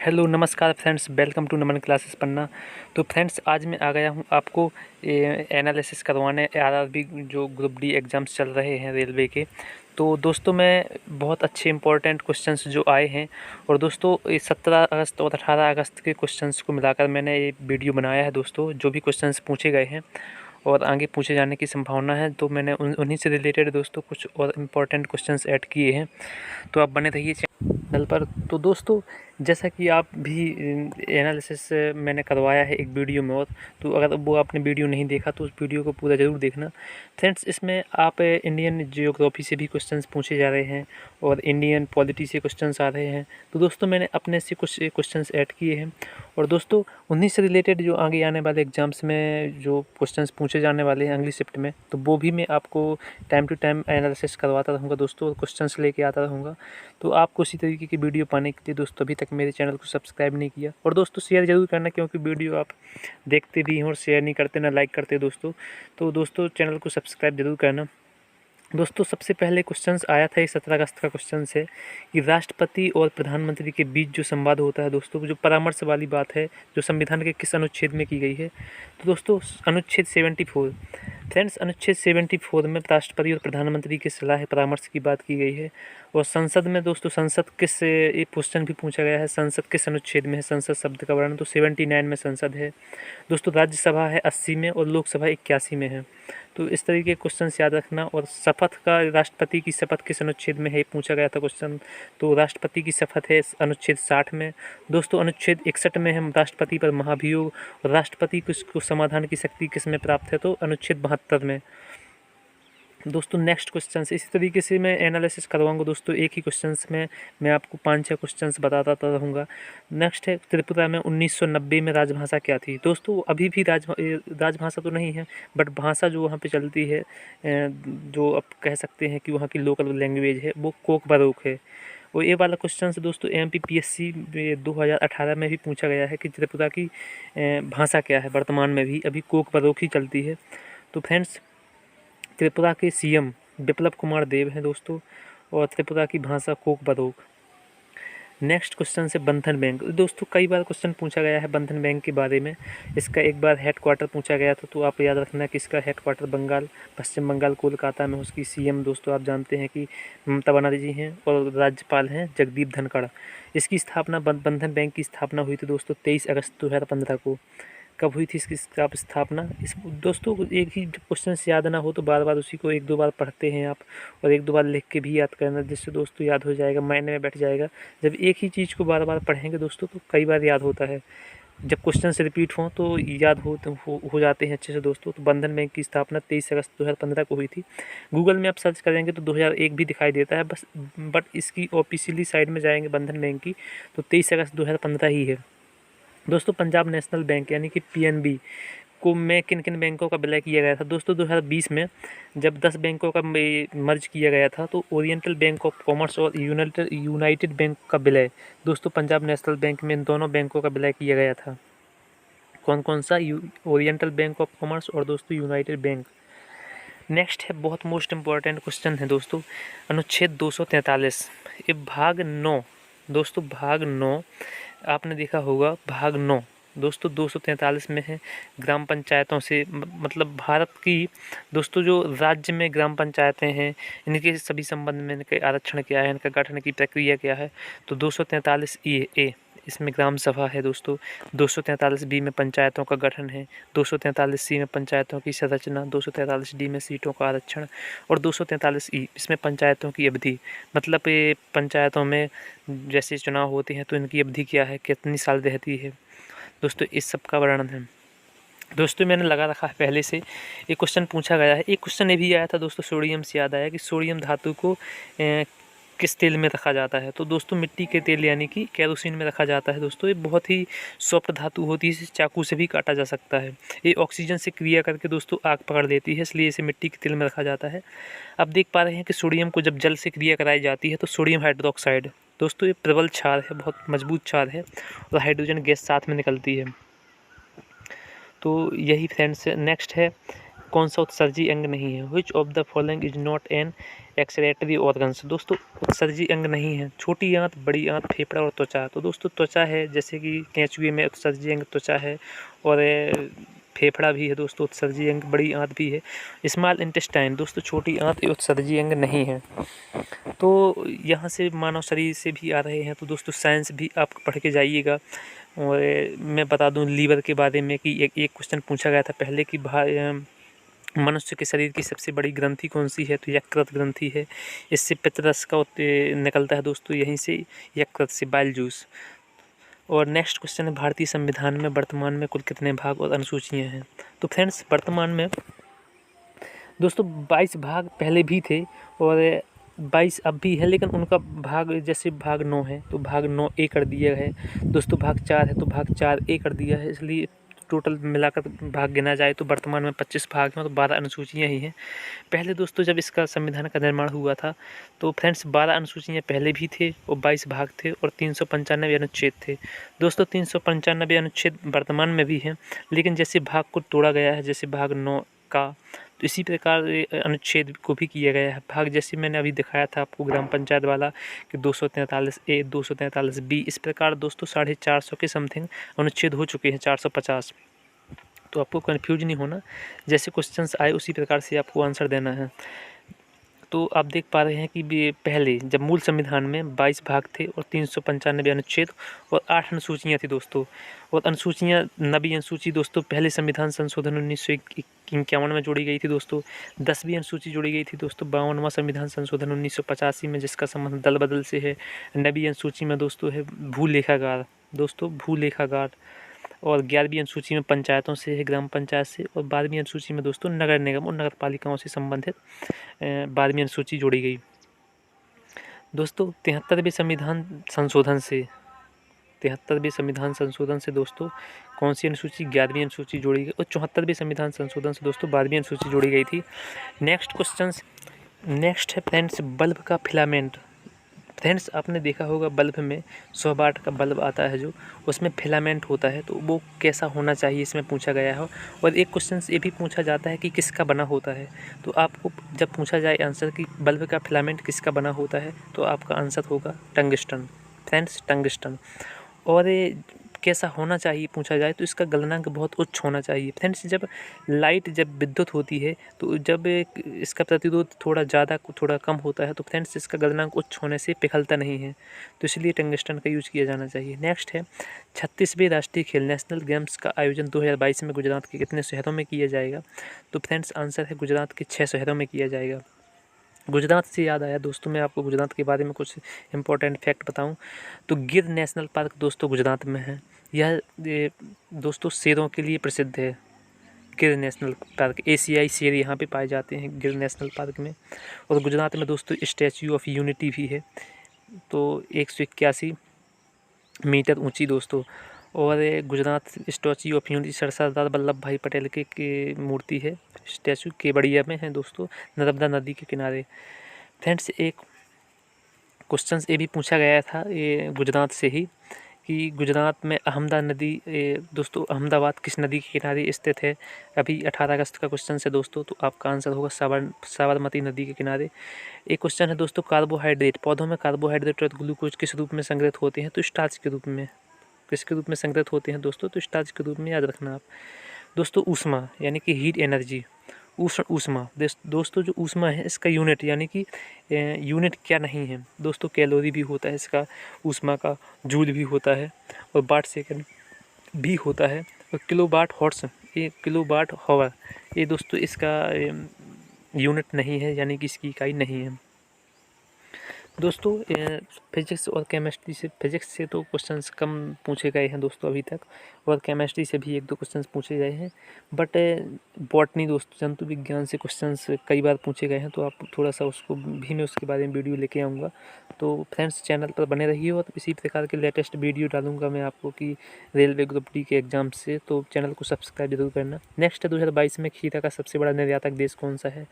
Hello नमस्कार friends, welcome to Naman classes Panna. तो friends, आज मैं आ गया हूँ आपको एनालिसिस करवाने आरआरबी जो ग्रुप डी एग्ज़ाम्स चल रहे हैं रेलवे के। तो दोस्तों, मैं बहुत अच्छे इंपॉर्टेंट क्वेश्चंस जो आए हैं, और दोस्तों 17 अगस्त और 18 अगस्त के क्वेश्चंस को मिलाकर मैंने ये वीडियो बनाया है। दोस्तों, जो भी क्वेश्चंस पूछे गए हैं और आगे पूछे जाने की संभावना है, तो मैंने उन्हीं से रिलेटेड दोस्तों कुछ और इम्पोर्टेंट क्वेश्चंस ऐड किए हैं। तो आप बने रहिए चैनल पर। तो दोस्तों, जैसा कि आप भी एनालिसिस मैंने करवाया है एक वीडियो में, और तो अगर वो आपने वीडियो नहीं देखा तो उस वीडियो को पूरा ज़रूर देखना फ्रेंड्स। इसमें आप इंडियन जियोग्राफी से भी क्वेश्चंस पूछे जा रहे हैं और इंडियन पॉलिटी से क्वेश्चंस आ रहे हैं। तो दोस्तों, मैंने अपने से कुछ क्वेश्चंस ऐड किए हैं, और दोस्तों उन्हीं से रिलेटेड जो आगे आने वाले एग्जाम्स में जो क्वेश्चंस पूछे जाने वाले हैं अगली शिफ्ट में, तो वो भी मैं आपको टाइम टू टाइम एनालिसिस करवाता रहूँगा दोस्तों, और क्वेश्चंस लेके आता रहूँगा। तो आपको इसी तरीके की वीडियो पाने के लिए दोस्तों अभी तक मेरे चैनल को सब्सक्राइब नहीं किया, और दोस्तों शेयर ज़रूर करना, क्योंकि वीडियो आप देखते भी हैं और शेयर नहीं करते ना लाइक करते दोस्तों। तो दोस्तों चैनल को सब्सक्राइब जरूर करना। दोस्तों, सबसे पहले क्वेश्चंस आया था 17 अगस्त का क्वेश्चन है कि राष्ट्रपति और प्रधानमंत्री के बीच जो संवाद होता है दोस्तों, जो परामर्श वाली बात है, जो संविधान के किस अनुच्छेद में की गई है। तो दोस्तों अनुच्छेद 74 फ्रेंड्स, अनुच्छेद 74 में राष्ट्रपति और प्रधानमंत्री की सलाह परामर्श की बात की गई है। और संसद में दोस्तों, संसद किस, ये क्वेश्चन भी पूछा गया है, संसद किस अनुच्छेद में है संसद शब्द का वर्णन, तो 79 में संसद है दोस्तों। राज्यसभा है 80 में, और लोकसभा 81 में है। तो इस तरीके के क्वेश्चन याद रखना। और शपथ का, राष्ट्रपति की शपथ किस अनुच्छेद में है पूछा गया था क्वेश्चन, तो राष्ट्रपति की शपथ है अनुच्छेद 60 में दोस्तों। अनुच्छेद 61 में हम राष्ट्रपति पर महाभियोग, और राष्ट्रपति को समाधान की शक्ति किस में प्राप्त है, तो अनुच्छेद 72 में दोस्तों। नेक्स्ट क्वेश्चन इसी तरीके से मैं एनालिसिस करवाऊंगा दोस्तों, एक ही क्वेश्चंस में मैं आपको 5-6 क्वेश्चंस बताता रहूँगा। नेक्स्ट है त्रिपुरा में 1990 में राजभाषा क्या थी दोस्तों। अभी भी राजभाषा तो नहीं है, बट भाषा जो वहाँ पे चलती है, जो आप कह सकते हैं कि वहाँ की लोकल लैंग्वेज है, वो कोक बरोक है। और ये वाला क्वेश्चन दोस्तों MPPSC 2018 में भी पूछा गया है कि त्रिपुरा की भाषा क्या है। वर्तमान में भी अभी कोक बरोक ही चलती है। तो फ्रेंड्स, त्रिपुरा के CM बिप्लब कुमार देव हैं दोस्तों, और त्रिपुरा की भाषा कोक बरोक। नेक्स्ट क्वेश्चन से बंधन बैंक दोस्तों, कई बार क्वेश्चन पूछा गया है बंधन बैंक के बारे में। इसका एक बार हेड क्वार्टर पूछा गया था, तो आप याद रखना कि इसका हेड क्वार्टर बंगाल, पश्चिम बंगाल कोलकाता में। उसकी CM दोस्तों आप जानते हैं कि ममता बनर्जी हैं, और राज्यपाल हैं जगदीप धनखड़। इसकी स्थापना, बंधन बैंक की स्थापना हुई थी दोस्तों 23 अगस्त 2015 को। कब हुई थी इसकी स्थापना। इस दोस्तों, एक ही क्वेश्चन से याद ना हो तो बार बार उसी को 1-2 बार पढ़ते हैं आप, और 1-2 बार लिख के भी याद करना, जिससे दोस्तों याद हो जाएगा, माइंड में बैठ जाएगा। जब एक ही चीज़ को बार बार पढ़ेंगे दोस्तों, तो कई बार याद होता है। जब क्वेश्चन से रिपीट हों तो याद हो जाते हैं अच्छे से दोस्तों। तो बंधन बैंक की स्थापना 23 अगस्त 2015 को हुई थी। गूगल में आप सर्च करेंगे तो 2001 भी दिखाई देता है बस, बट इसकी ऑफिशियली साइड में जाएंगे बंधन बैंक की, तो 23 अगस्त 2015 ही है दोस्तों। पंजाब नेशनल बैंक यानी कि PNB को में किन किन बैंकों का विलय किया गया था दोस्तों। 2020 में जब 10 बैंकों का मर्ज किया गया था, तो ओरिएंटल बैंक ऑफ कॉमर्स और यूनाइटेड बैंक का विलय दोस्तों पंजाब नेशनल बैंक में, इन दोनों बैंकों का विलय किया गया था। कौन कौन सा, ओरिएंटल बैंक ऑफ कॉमर्स और दोस्तों यूनाइटेड बैंक। नेक्स्ट है बहुत मोस्ट इम्पॉर्टेंट क्वेश्चन है दोस्तों, अनुच्छेद 243 ये भाग 9 दोस्तों। भाग 9 आपने देखा होगा, भाग 9 दोस्तों 243 में है ग्राम पंचायतों से, मतलब भारत की दोस्तों जो राज्य में ग्राम पंचायतें हैं, इनके सभी संबंध में इनके आरक्षण क्या है, इनका गठन की प्रक्रिया क्या है। तो 243 ए इसमें ग्राम सभा है दोस्तों। 243 बी में पंचायतों का गठन है। 243 सी में पंचायतों की संरचना। 243 डी में सीटों का आरक्षण। और 243 ई इसमें पंचायतों की अवधि, मतलब ये पंचायतों में जैसे चुनाव होते हैं तो इनकी अवधि क्या है, कितनी साल रहती है दोस्तों, इस सब का वर्णन है दोस्तों। मैंने लगा रखा है पहले से, एक क्वेश्चन पूछा गया है। एक क्वेश्चन ये भी आया था दोस्तों, सोडियम से याद आया कि सोडियम धातु को किस तेल में रखा जाता है। तो दोस्तों मिट्टी के तेल यानी कि केरोसिन में रखा जाता है दोस्तों। ये बहुत ही सॉफ्ट धातु होती है, इसे चाकू से भी काटा जा सकता है। ये ऑक्सीजन से क्रिया करके दोस्तों आग पकड़ लेती है, इसलिए इसे मिट्टी के तेल में रखा जाता है। अब देख पा रहे हैं कि सोडियम को जब जल से क्रिया कराई जाती है तो सोडियम हाइड्रोक्साइड दोस्तों, ये प्रबल क्षार है, बहुत मजबूत क्षार है, और हाइड्रोजन गैस साथ में निकलती है। तो यही फ्रेंड्स नेक्स्ट है कौन सा उत्सर्जी अंग नहीं है? Which of the following is not an excretory organs? दोस्तों उत्सर्जी अंग नहीं है। छोटी आंत, बड़ी आंत, फेफड़ा और त्वचा। तो दोस्तों त्वचा है, जैसे कि केंचुए में उत्सर्जी अंग त्वचा है, और फेफड़ा भी है दोस्तों, उत्सर्जी अंग। बड़ी आंत भी है। स्मॉल इंटेस्टाइन, दोस्तों छोटी आंत ये उत्सर्जी अंग नहीं है। तो यहाँ से मानव शरीर से भी आ रहे हैं, तो दोस्तों साइंस भी आप पढ़ के जाइएगा। और मैं बता दूं लीवर के बारे में कि एक क्वेश्चन पूछा गया था पहले कि मनुष्य के शरीर की सबसे बड़ी ग्रंथि कौन सी है? तो यकृत ग्रंथि है। इससे पित्तरस का निकलता है दोस्तों, यहीं से यकृत से, बाइल जूस। और नेक्स्ट क्वेश्चन है, भारतीय संविधान में वर्तमान में कुल कितने भाग और अनुसूचियाँ हैं? तो फ्रेंड्स वर्तमान में दोस्तों 22 भाग पहले भी थे और 22 अब भी है, लेकिन उनका भाग, जैसे भाग 9 है तो भाग 9A कर दिया है दोस्तों, भाग 4 है तो भाग 4A कर दिया है। इसलिए टोटल मिलाकर भाग गिना जाए तो वर्तमान में 25 भाग हैं और 12 अनुसूचियाँ ही हैं। पहले दोस्तों जब इसका संविधान का निर्माण हुआ था तो फ्रेंड्स 12 अनुसूचियाँ पहले भी थे और 22 भाग थे और 395 अनुच्छेद थे। दोस्तों 395 अनुच्छेद वर्तमान में भी हैं, लेकिन जैसे भाग को तोड़ा गया है, जैसे भाग 9 का, तो इसी प्रकार अनुच्छेद को भी किया गया है भाग। जैसे मैंने अभी दिखाया था आपको ग्राम पंचायत वाला कि 243A, 243B, इस प्रकार दोस्तों 450 के समथिंग अनुच्छेद हो चुके हैं, 450। तो आपको कन्फ्यूज नहीं होना, जैसे क्वेश्चंस आए उसी प्रकार से आपको आंसर देना है। तो आप देख पा रहे हैं कि पहले जब मूल संविधान में 22 भाग थे और 395 अनुच्छेद और 8 अनुसूचियाँ थी दोस्तों। और अनुसूचियाँ, 9वीं अनुसूची दोस्तों पहले संविधान संशोधन 1951 में जोड़ी गई थी दोस्तों। 10वीं अनुसूची जोड़ी गई थी दोस्तों 52वां संविधान संशोधन 1985 में, जिसका संबंध दल बदल से है। 9वीं अनुसूची में दोस्तों है भूलेखागार दोस्तों, भूलेखागार। और 11वीं अनुसूची में पंचायतों से है, ग्राम पंचायत से। और 12वीं अनुसूची में दोस्तों नगर निगम और नगर पालिकाओं से संबंधित 12वीं अनुसूची जोड़ी गई दोस्तों। 73वें संविधान संशोधन से दोस्तों कौन सी अनुसूची? 11वीं अनुसूची जोड़ी गई। और 74वें संविधान संशोधन से दोस्तों 12वीं अनुसूची जोड़ी गई थी। नेक्स्ट है फ्रेंड्स बल्ब का फिलामेंट। फ्रेंड्स आपने देखा होगा बल्ब में 100 वाट का बल्ब आता है जो, उसमें फिलामेंट होता है, तो वो कैसा होना चाहिए इसमें पूछा गया है। और एक क्वेश्चन ये भी पूछा जाता है कि किसका बना होता है। तो आपको जब पूछा जाए आंसर कि बल्ब का फिलामेंट किसका बना होता है, तो आपका आंसर होगा टंगस्टन, फ्रेंड्स टंगस्टन। और कैसा होना चाहिए पूछा जाए तो इसका गलनांक बहुत उच्च होना चाहिए। फ्रेंड्स जब विद्युत होती है तो जब इसका प्रतिरोध थोड़ा ज़्यादा थोड़ा कम होता है तो फ्रेंड्स इसका गलनांक उच्च होने से पिघलता नहीं है, तो इसलिए टंगस्टन का यूज किया जाना चाहिए। नेक्स्ट है 36वें राष्ट्रीय खेल नेशनल गेम्स का आयोजन 2022 में गुजरात के कितने शहरों में किया जाएगा? तो फ्रेंड्स आंसर है गुजरात के 6 शहरों में किया जाएगा। गुजरात से याद आया दोस्तों, मैं आपको गुजरात के बारे में कुछ इंपॉर्टेंट फैक्ट बताऊं तो गिर नेशनल पार्क दोस्तों गुजरात में है। यह दोस्तों शेरों के लिए प्रसिद्ध है। गिर नेशनल पार्क, एशियाई शेर यहाँ पे पाए जाते हैं गिर नेशनल पार्क में। और गुजरात में दोस्तों स्टैचू ऑफ यूनिटी भी है, तो 181 मीटर ऊंची दोस्तों। और Gujarat statue of unity Sardar Vallabh भाई पटेल की मूर्ति है, स्टैचू केवड़िया में है दोस्तों, नर्मदा नदी के किनारे। फ्रेंड्स एक क्वेश्चन ये भी पूछा गया था ये गुजरात से ही कि गुजरात में अहमदा नदी दोस्तों अहमदाबाद किस नदी के किनारे स्थित है? अभी 18 अगस्त का क्वेश्चन है दोस्तों, तो आपका आंसर होगा साबरमती नदी के किनारे। एक क्वेश्चन है दोस्तों कार्बोहाइड्रेट, पौधों में कार्बोहाइड्रेट और ग्लूकोज किस रूप में संग्रहित होते हैं? तो स्टार्च के रूप में। किसके रूप में संग्रहित होते हैं दोस्तों? तो स्टार्च के रूप में, याद रखना आप दोस्तों। ऊष्मा यानी कि हीट एनर्जी, ऊष्मा दोस्तों जो ऊष्मा है इसका यूनिट यानी कि यूनिट क्या नहीं है दोस्तों, कैलोरी भी होता है इसका ऊष्मा का, जूल भी होता है और वाट सेकंड भी होता है, और किलोवाट हॉर्स, ये किलोवाट हावर, ये दोस्तों इसका यूनिट नहीं है, यानी कि इसकी इकाई नहीं है दोस्तों। फिजिक्स और केमिस्ट्री से, फिजिक्स से तो क्वेश्चंस कम पूछे गए हैं दोस्तों अभी तक, और केमिस्ट्री से भी 1-2 क्वेश्चंस पूछे गए हैं, बट बॉटनी दोस्तों जंतु विज्ञान से क्वेश्चंस कई बार पूछे गए हैं, तो आप थोड़ा सा उसको भी मैं उसके बारे में वीडियो लेके आऊँगा। तो फ्रेंड्स चैनल पर बने रहिए और इसी प्रकार के लेटेस्ट वीडियो डालूंगा मैं आपको कि रेलवे ग्रुप डी के एग्जाम से, तो चैनल को सब्सक्राइब जरूर करना। नेक्स्ट है 2022 में खीरा का सबसे बड़ा निर्यातक देश कौन सा है?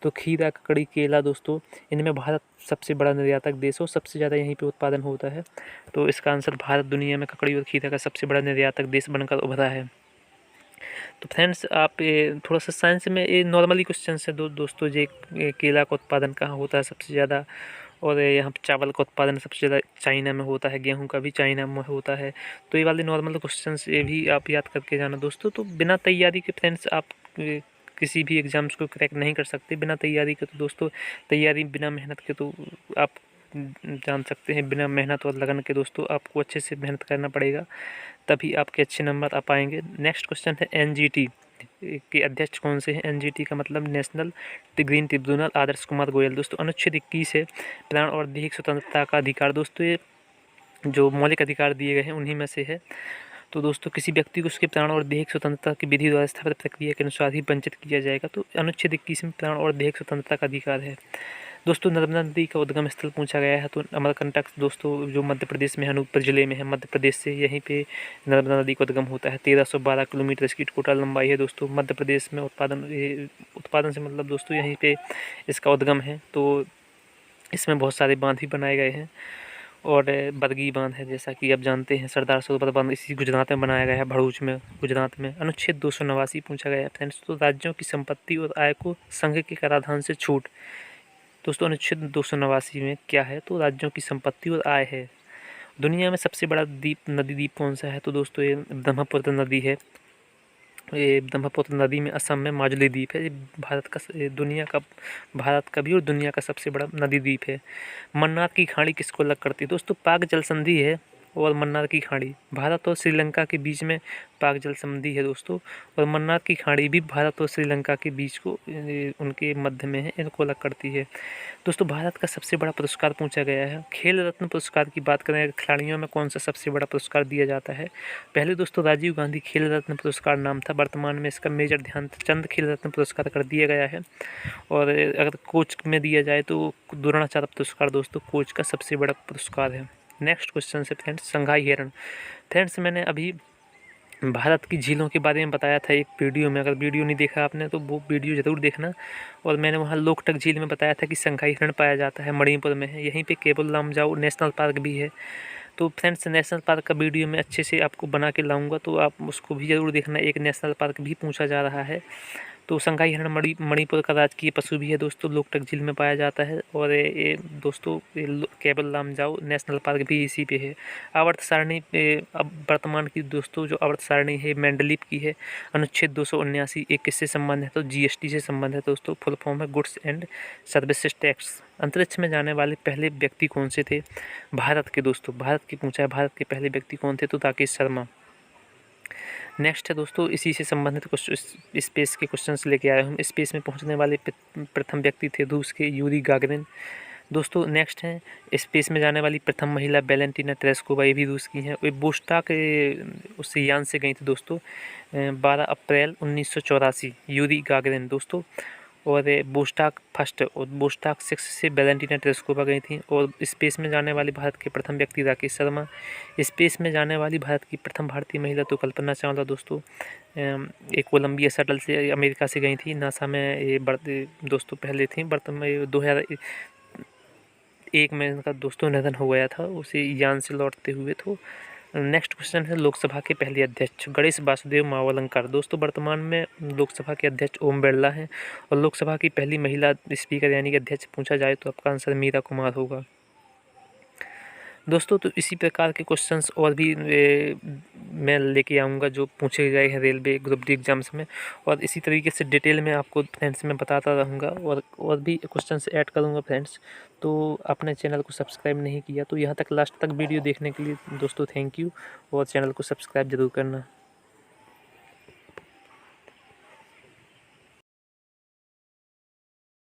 तो खीरा, ककड़ी, केला दोस्तों, इनमें भारत सबसे बड़ा निर्यातक देश हो, सबसे ज़्यादा यहीं पे उत्पादन होता है, तो इसका आंसर भारत दुनिया में ककड़ी और खीरा का सबसे बड़ा निर्यातक देश बनकर उभरा है। तो फ्रेंड्स आप थोड़ा सा साइंस में ये नॉर्मली क्वेश्चन है दोस्तों, जो केला का उत्पादन कहाँ होता है सबसे ज़्यादा, और यहाँ पर चावल का उत्पादन सबसे ज़्यादा चाइना में होता है, गेहूं का भी चाइना में होता है। तो ये वाले नॉर्मल क्वेश्चंस ये भी आप याद करके जाना दोस्तों। तो बिना तैयारी के फ्रेंड्स आप किसी भी एग्ज़ाम्स को क्रैक नहीं कर सकते बिना तैयारी के। तो दोस्तों तैयारी बिना मेहनत के तो आप जान सकते हैं, बिना मेहनत और लगन के दोस्तों आपको अच्छे से मेहनत करना पड़ेगा, तभी आपके अच्छे नंबर आ पाएंगे। नेक्स्ट क्वेश्चन है एनजीटी के अध्यक्ष कौन से हैं? एनजीटी का मतलब national green tribunal, Adarsh Kumar Goyal. दोस्तों अनुच्छेद 21 है प्राण और दैहिक स्वतंत्रता का अधिकार। दोस्तों ये जो मौलिक अधिकार दिए गए हैं उन्हीं में से है। तो दोस्तों किसी व्यक्ति को उसके प्राण और दैहिक स्वतंत्रता की विधि द्वारा स्थापित प्रक्रिया के अनुसार ही वंचित किया जाएगा। तो अनुच्छेद 21 में प्राण और दैहिक स्वतंत्रता का अधिकार है। दोस्तों नर्मदा नदी का उद्गम स्थल पूछा गया है, तो अमरकंटक दोस्तों जो मध्य प्रदेश में अनूपपुर जिले में है, मध्य प्रदेश से यहीं पे नर्मदा नदी का उद्गम होता है। 1312 किलोमीटर इसकी टोटल लंबाई है दोस्तों। मध्य प्रदेश में उत्पादन से मतलब दोस्तों यहीं पे इसका उद्गम है। तो इसमें बहुत सारे बांध भी बनाए गए हैं, और बरगी बांध है जैसा कि आप जानते हैं। सरदार सरोवर बांध इसी गुजरात में बनाया गया है, भरूच में, गुजरात में। अनुच्छेद 289 पूछा गया है फ्रेंड्स, तो राज्यों की संपत्ति और आय को संघ के कराधान से छूट। दोस्तों अनुच्छेद 289 में क्या है? तो राज्यों की संपत्ति और आय है। दुनिया में सबसे बड़ा नदी द्वीप कौन सा है? तो दोस्तों ये ब्रह्मपुत्र नदी है। ये ब्रह्मपुत्र नदी में असम में माजुली द्वीप है। ये भारत का भी और दुनिया का सबसे बड़ा नदी द्वीप है। मन्नार की खाड़ी किसको अलग करती है? दोस्तों पाक जल संधि है और मन्नार की खाड़ी भारत और श्रीलंका के बीच में पाक जल संधि है दोस्तों, और मन्नार की खाड़ी भी भारत और श्रीलंका के बीच को उनके मध्य में है, इनको अलग करती है। दोस्तों भारत का सबसे बड़ा पुरस्कार पूछा गया है। खेल रत्न पुरस्कार की बात करें, खिलाड़ियों में कौन सा सबसे बड़ा पुरस्कार दिया जाता है? पहले दोस्तों राजीव गांधी खेल रत्न पुरस्कार नाम था, वर्तमान में इसका मेजर ध्यानचंद खेल रत्न पुरस्कार कर दिया गया है। और अगर कोच में दिया जाए तो द्रोणाचार्य पुरस्कार दोस्तों कोच का सबसे बड़ा पुरस्कार है। नेक्स्ट क्वेश्चन है फ्रेंड्स संघाई हिरण। फ्रेंड्स मैंने अभी भारत की झीलों के बारे में बताया था एक वीडियो में, अगर वीडियो नहीं देखा आपने तो वो वीडियो ज़रूर देखना। और मैंने वहाँ लोकटक झील में बताया था कि संघाई हिरण पाया जाता है, मणिपुर में है। यहीं पे केबुल लामजाओ नेशनल पार्क भी है। तो फ्रेंड्स नेशनल पार्क का वीडियो मैं अच्छे से आपको बना के लाऊंगा, तो आप उसको भी ज़रूर देखना। एक नेशनल पार्क भी पूछा जा रहा है। तो संघाई हिरण मणिपुर का राजकीय पशु भी है दोस्तों, लोकटक झील में पाया जाता है। और ये दोस्तों केबल लामजाओ नेशनल पार्क भी इसी पे है। आवर्त सारणी अब वर्तमान की दोस्तों जो आवर्त सारणी है मेंडलीप की है। अनुच्छेद 279 एक किससे संबंध है? तो जीएसटी से संबंध है दोस्तों, फुल फॉर्म है गुड्स एंड सर्विसेज टैक्स। अंतरिक्ष में जाने वाले पहले व्यक्ति कौन से थे? भारत के दोस्तों, भारत की पूछा है, भारत के पहले व्यक्ति कौन थे? तो राकेश शर्मा। नेक्स्ट है दोस्तों इसी से संबंधित कुछ स्पेस के क्वेश्चंस लेके आए हम। स्पेस में पहुंचने वाले प्रथम व्यक्ति थे रूस के यूरी गागरिन दोस्तों। नेक्स्ट है स्पेस में जाने वाली प्रथम महिला वैलेंटीना तेरेस्कोवा, ये भी रूस की हैं। वे वोस्टॉक उस यान से गई थी दोस्तों 12 अप्रैल 1984 यूरी गागरिन दोस्तों। और वोस्टॉक फर्स्ट और वोस्टॉक 6 से वैलेंटीना तेरेस्कोवा गई थी। और स्पेस में जाने वाले भारत के प्रथम व्यक्ति राकेश शर्मा। स्पेस में जाने वाली भारत की प्रथम भारतीय महिला तो कल्पना चावला दोस्तों, एक कोलंबिया शटल से अमेरिका से गई थी। नासा में ये दोस्तों पहले थी। वर्तमान 2001 में इनका दोस्तों निधन हो गया था उसी यान से लौटते हुए। तो नेक्स्ट क्वेश्चन है लोकसभा के पहले अध्यक्ष गणेश वासुदेव मावलंकर दोस्तों। वर्तमान में लोकसभा के अध्यक्ष ओम बिरला हैं। और लोकसभा की पहली महिला स्पीकर यानी कि अध्यक्ष पूछा जाए तो आपका आंसर मीरा कुमार होगा दोस्तों। तो इसी प्रकार के क्वेश्चंस और भी मैं लेके आऊँगा जो पूछे गए हैं रेलवे ग्रुप डी एग्जाम्स में। और इसी तरीके से डिटेल में आपको फ्रेंड्स मैं बताता रहूँगा और भी क्वेश्चंस ऐड करूँगा फ्रेंड्स। तो आपने चैनल को सब्सक्राइब नहीं किया तो यहाँ तक लास्ट तक वीडियो देखने के लिए दोस्तों थैंक यू, और चैनल को सब्सक्राइब जरूर करना।